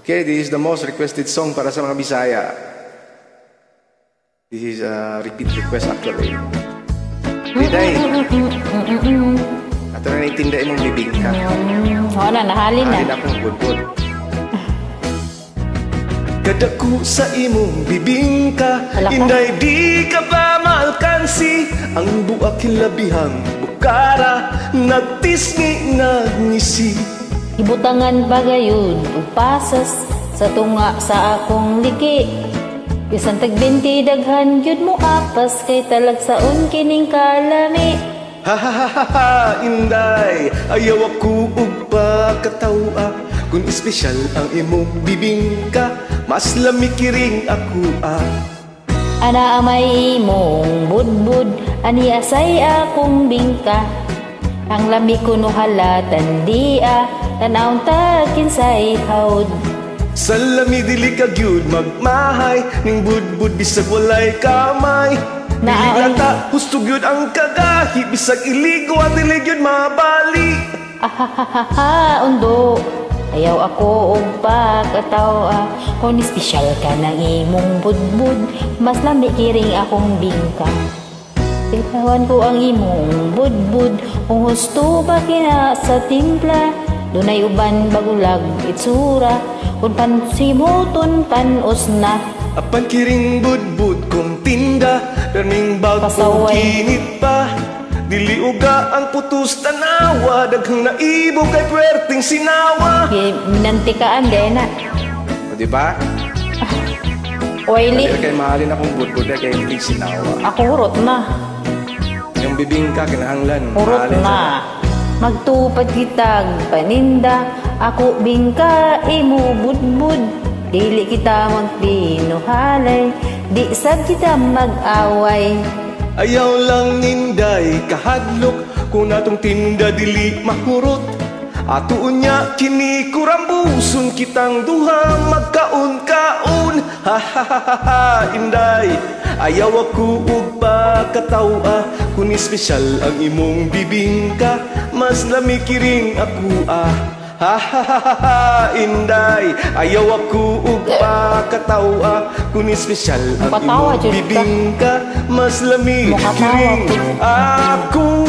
Okay, this is the most requested song para sa mga Bisaya. This is a repeat request actually. Biday. Ato na naitinday mong bibingka. Wala, nahalin na. Nahalin akong budbud. Kadaku sa imong bibingka, inday di ka ba maalkansi? Ang buak hilabihang bukara, nagtisngi nagngisi. Ibutangan bagayod upasas sa tunga sa akong liki. Bisan tagbinti daghan gyud mo apas kay talagsaon kining kalami. Ha ha ha ha ha, inday, ayaw ako ug pakatawa. Kung espesyal ang imong bibingka, mas lamikiring ako Ana amay imong budbud, ani asay akong bingka. Ang lami ko no halatan dia, tanawon ta kinsay hawd. Sa lami dili ka gyud magmahay, ning budbud bisag walay kamay. Dili lata husto gyud ang kagahi, bisag iligo at dili gyud mabali. Ahahaha undo, ayaw ako og pagkatawa. Kung espesyal ka ng imong budbud, mas lami kiring akong bingka. Tigtawan ko ang imong budbud, kung husto ba kina sa timpla. Dunay uban bagulag itsura, kung pansimuton panos na. Apan kiring budbud kong tinda, daming bag kong kinit pa. Dili uga ang putus tanawa, daghang naibo kay puwerteng sinawa. Minantikaan gaya na. O diba? Oily. Kaya mahalin akong budbud kay hindi sinawa. Ako hurot na. Yung bibingka kinahanglan. Hurot na. Magtupad kitag paninda, ako bingka imo budbud. Dili kita magpinuhalay, di sad kita mag-away. Ayaw lang ninday kahadlok, kung natong tinda dili mahurot. Ato unya kini kurambuson, kitang duha magkaon-kaon. Ha ha ha ha ha, inday, ayaw ako ug pakatawa. Kung espesyal ang imong bibingka, mas lamikiring ako Ha ha ha ha ha, inday, ayaw ako ug pakatawa. Kung espesyal ang imong bibingka, mas lamikiring ako